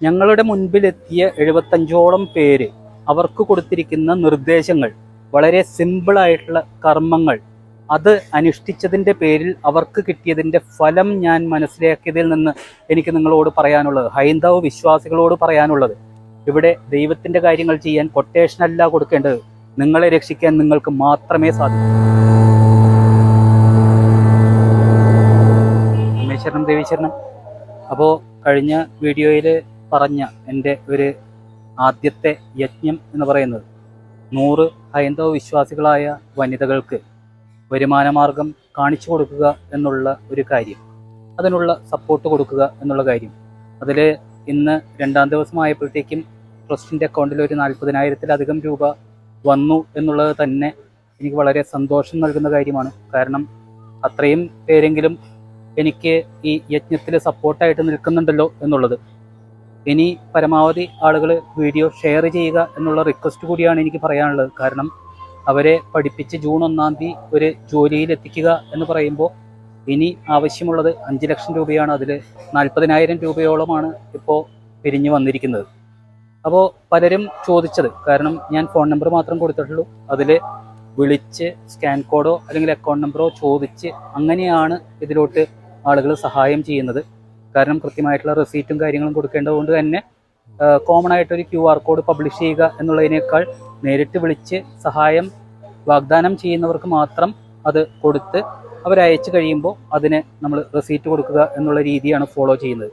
ഞങ്ങളുടെ മുൻപിലെത്തിയ 75ഓളം പേര് അവർക്ക് കൊടുത്തിരിക്കുന്ന നിർദ്ദേശങ്ങൾ, വളരെ സിമ്പിളായിട്ടുള്ള കർമ്മങ്ങൾ, അത് അനുഷ്ഠിച്ചതിൻ്റെ പേരിൽ അവർക്ക് കിട്ടിയതിൻ്റെ ഫലം ഞാൻ മനസ്സിലാക്കിയതിൽ നിന്ന് എനിക്ക് നിങ്ങളോട് പറയാനുള്ളത്, ഹൈന്ദവ വിശ്വാസികളോട് പറയാനുള്ളത്, ഇവിടെ ദൈവത്തിൻ്റെ കാര്യങ്ങൾ ചെയ്യാൻ കൊട്ടേഷനല്ല കൊടുക്കേണ്ടത്, നിങ്ങളെ രക്ഷിക്കാൻ നിങ്ങൾക്ക് മാത്രമേ സാധിക്കൂ. രമേശ്വരനും ദേവീശ്വരനും. അപ്പോൾ കഴിഞ്ഞ വീഡിയോയിൽ പറഞ്ഞ എൻ്റെ ഒരു ആദ്യത്തെ യജ്ഞം എന്ന് പറയുന്നത് 100 ഹൈന്ദവ വിശ്വാസികളായ വനിതകൾക്ക് വരുമാനമാർഗം കാണിച്ചു കൊടുക്കുക എന്നുള്ള ഒരു കാര്യം, അതിനുള്ള സപ്പോർട്ട് കൊടുക്കുക എന്നുള്ള കാര്യം. അതിൽ ഇന്ന് 2ാം ദിവസമായപ്പോഴത്തേക്കും ട്രസ്റ്റിൻ്റെ അക്കൗണ്ടിൽ ഒരു 40,000-ലധികം രൂപ വന്നു എന്നുള്ളത് തന്നെ എനിക്ക് വളരെ സന്തോഷം നൽകുന്ന കാര്യമാണ്. കാരണം അത്രയും പേരെങ്കിലും എനിക്ക് ഈ യജ്ഞത്തിൽ സപ്പോർട്ടായിട്ട് നിൽക്കുന്നുണ്ടല്ലോ എന്നുള്ളത്. ഇനി പരമാവധി ആളുകൾ വീഡിയോ ഷെയർ ചെയ്യുക എന്നുള്ള റിക്വസ്റ്റ് കൂടിയാണ് എനിക്ക് പറയാനുള്ളത്. കാരണം അവരെ പഠിപ്പിച്ച് ജൂൺ 1-ാം തീയതി ഒരു ജോലിയിൽ എത്തിക്കുക എന്ന് പറയുമ്പോൾ ഇനി ആവശ്യമുള്ളത് 5 ലക്ഷം രൂപയാണ്. അതിൽ 40,000 രൂപയോളമാണ് ഇപ്പോൾ പിരിഞ്ഞു വന്നിരിക്കുന്നത്. അപ്പോൾ പലരും ചോദിച്ചത്, കാരണം ഞാൻ ഫോൺ നമ്പർ മാത്രം കൊടുത്തിട്ടുള്ളൂ, അതിൽ വിളിച്ച് സ്കാൻ കോഡോ അല്ലെങ്കിൽ അക്കൗണ്ട് നമ്പറോ ചോദിച്ച് അങ്ങനെയാണ് ഇതിലോട്ട് ആളുകൾ സഹായം ചെയ്യുന്നത്. കാരണം കൃത്യമായിട്ടുള്ള റെസീറ്റും കാര്യങ്ങളും കൊടുക്കേണ്ടതുകൊണ്ട് തന്നെ കോമൺ ആയിട്ടൊരു QR കോഡ് പബ്ലിഷ് ചെയ്യുക എന്നുള്ളതിനേക്കാൾ നേരിട്ട് വിളിച്ച് സഹായം വാഗ്ദാനം ചെയ്യുന്നവർക്ക് മാത്രം അത് കൊടുത്ത് അവരയച്ചു കഴിയുമ്പോൾ അതിന് നമ്മൾ റെസീറ്റ് കൊടുക്കുക എന്നുള്ള രീതിയാണ് ഫോളോ ചെയ്യുന്നത്.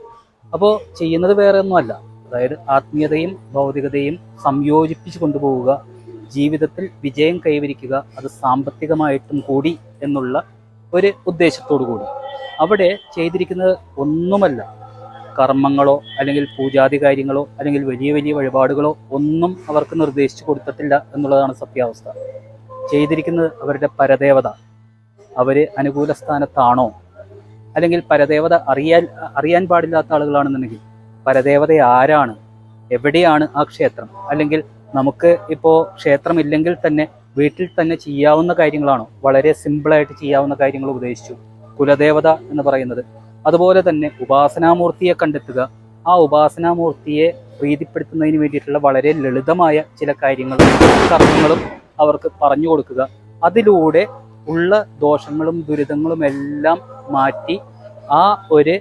അപ്പോൾ ചെയ്യുന്നത് വേറെ ഒന്നുമല്ല, അതായത് ആത്മീയതയും ഭൗതികതയും സംയോജിപ്പിച്ച് കൊണ്ടുപോവുക, ജീവിതത്തിൽ വിജയം കൈവരിക്കുക, അത് സാമ്പത്തികമായിട്ടും കൂടി എന്നുള്ള ഒരു ഉദ്ദേശത്തോടു കൂടി. അവിടെ ചെയ്തിരിക്കുന്നത് ഒന്നുമല്ല കർമ്മങ്ങളോ അല്ലെങ്കിൽ പൂജാതി കാര്യങ്ങളോ അല്ലെങ്കിൽ വലിയ വലിയ വഴിപാടുകളോ ഒന്നും അവർക്ക് നിർദ്ദേശിച്ചു കൊടുത്തിട്ടില്ല എന്നുള്ളതാണ് സത്യാവസ്ഥ. ചെയ്തിരിക്കുന്നത് അവരുടെ പരദേവത, അവർ അനുകൂല സ്ഥാനത്താണോ, അല്ലെങ്കിൽ പരദേവത അറിയാൻ പാടില്ലാത്ത ആളുകളാണെന്നുണ്ടെങ്കിൽ പരദേവത ആരാണ്, എവിടെയാണ് ആ ക്ഷേത്രം, അല്ലെങ്കിൽ നമുക്ക് ഇപ്പോൾ ക്ഷേത്രമില്ലെങ്കിൽ തന്നെ വീട്ടിൽ തന്നെ ചെയ്യാവുന്ന കാര്യങ്ങളാണോ, വളരെ സിമ്പിളായിട്ട് ചെയ്യാവുന്ന കാര്യങ്ങൾ ഉപദേശിച്ചു. കുലദേവത എന്ന് പറയുന്നത്, അതുപോലെ തന്നെ ഉപാസനാമൂർത്തിയെ കണ്ടെത്തുക, ആ ഉപാസനാമൂർത്തിയെ പ്രീതിപ്പെടുത്തുന്നതിന് വേണ്ടിയിട്ടുള്ള വളരെ ലളിതമായ ചില കാര്യങ്ങളും കർമ്മങ്ങളും അവർക്ക് പറഞ്ഞു കൊടുക്കുക. അതിലൂടെ ഉള്ള ദോഷങ്ങളും ദുരിതങ്ങളും എല്ലാം മാറ്റി ആ ഒരു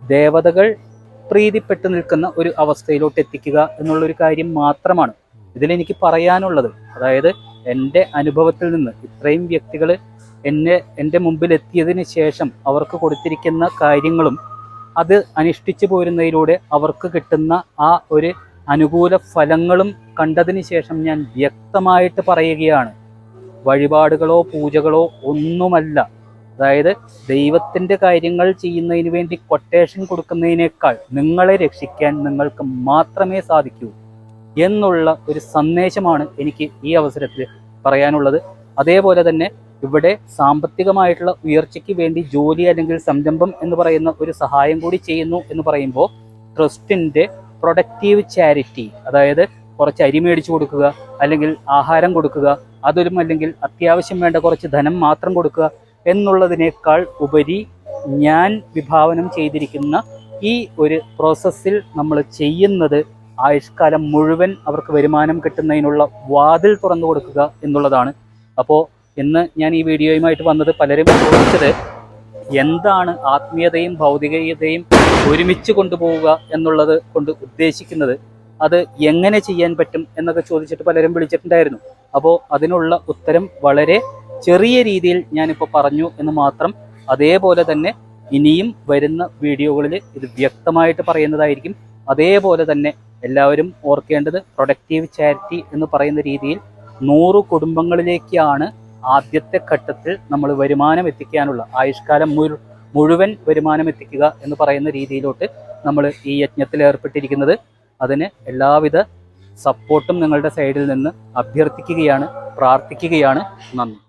ദേവതകൾ പ്രീതിപ്പെട്ടു നിൽക്കുന്ന ഒരു അവസ്ഥയിലോട്ട് എത്തിക്കുക എന്നുള്ളൊരു കാര്യം മാത്രമാണ് ഇതിലെനിക്ക് പറയാനുള്ളത്. അതായത് എൻ്റെ അനുഭവത്തിൽ നിന്ന് ഇത്രയും വ്യക്തികൾ എൻ്റെ മുമ്പിൽ എത്തിയതിന് ശേഷം അവർക്ക് കൊടുത്തിരിക്കുന്ന കാര്യങ്ങളും അത് അനുഷ്ഠിച്ചു പോരുന്നതിലൂടെ അവർക്ക് കിട്ടുന്ന ആ ഒരു അനുകൂല ഫലങ്ങളും കണ്ടതിന് ശേഷം ഞാൻ വ്യക്തമായിട്ട് പറയുകയാണ്, വഴിപാടുകളോ പൂജകളോ ഒന്നുമല്ല. അതായത് ദൈവത്തിൻ്റെ കാര്യങ്ങൾ ചെയ്യുന്നതിന് വേണ്ടി കൊട്ടേഷൻ കൊടുക്കുന്നതിനേക്കാൾ നിങ്ങളെ രക്ഷിക്കാൻ നിങ്ങൾക്ക് മാത്രമേ സാധിക്കൂ എന്നുള്ള ഒരു സന്ദേശമാണ് എനിക്ക് ഈ അവസരത്തിൽ പറയാനുള്ളത്. അതേപോലെ തന്നെ ഇവിടെ സാമ്പത്തികമായിട്ടുള്ള ഉയർച്ചയ്ക്ക് വേണ്ടി ജോലി അല്ലെങ്കിൽ സംരംഭം എന്ന് പറയുന്ന ഒരു സഹായം കൂടി ചെയ്യുന്നു എന്ന് പറയുമ്പോൾ ട്രസ്റ്റിൻ്റെ പ്രൊഡക്റ്റീവ് ചാരിറ്റി, അതായത് കുറച്ച് അരി മേടിച്ചു കൊടുക്കുക അല്ലെങ്കിൽ ആഹാരം കൊടുക്കുക, അതൊരും അല്ലെങ്കിൽ അത്യാവശ്യം വേണ്ട കുറച്ച് ധനം മാത്രം കൊടുക്കുക എന്നുള്ളതിനേക്കാൾ ഉപരി ഞാൻ വിഭാവനം ചെയ്തിരിക്കുന്ന ഈ ഒരു പ്രോസസ്സിൽ നമ്മൾ ചെയ്യുന്നത് ആയുഷ്കാലം മുഴുവൻ അവർക്ക് വരുമാനം കിട്ടുന്നതിനുള്ള വാതിൽ തുറന്നു കൊടുക്കുക എന്നുള്ളതാണ്. അപ്പോൾ ഇന്ന് ഞാൻ ഈ വീഡിയോയുമായിട്ട് വന്നത്, പലരും ചോദിച്ചത് എന്താണ് ആത്മീയതയും ഭൗതികതയും ഒരുമിച്ച് കൊണ്ടുപോവുക എന്നുള്ളത് കൊണ്ട് ഉദ്ദേശിക്കുന്നത്, അത് എങ്ങനെ ചെയ്യാൻ പറ്റും എന്നൊക്കെ ചോദിച്ചിട്ട് പലരും വിളിച്ചിട്ടുണ്ടായിരുന്നു. അപ്പോൾ അതിനുള്ള ഉത്തരം വളരെ ചെറിയ രീതിയിൽ ഞാനിപ്പോൾ പറഞ്ഞു എന്ന് മാത്രം. അതേപോലെ തന്നെ ഇനിയും വരുന്ന വീഡിയോകളിൽ ഇത് വ്യക്തമായിട്ട് പറയുന്നതായിരിക്കും. അതേപോലെ തന്നെ എല്ലാവരും ഓർക്കേണ്ടത്, പ്രൊഡക്റ്റീവ് ചാരിറ്റി എന്ന് പറയുന്ന രീതിയിൽ 100 കുടുംബങ്ങളിലേക്കാണ് ആദ്യത്തെ ഘട്ടത്തിൽ നമ്മൾ വരുമാനം എത്തിക്കാനുള്ള, ആയുഷ്കാലം മുഴുവൻ വരുമാനം എത്തിക്കുക എന്ന് പറയുന്ന രീതിയിലോട്ട് നമ്മൾ ഈ യജ്ഞത്തിൽ ഏർപ്പെട്ടിരിക്കുന്നത്. അതിന് എല്ലാവിധ സപ്പോർട്ടും നിങ്ങളുടെ സൈഡിൽ നിന്ന് അഭ്യർത്ഥിക്കുകയാണ്, പ്രാർത്ഥിക്കുകയാണ്. നന്ദി.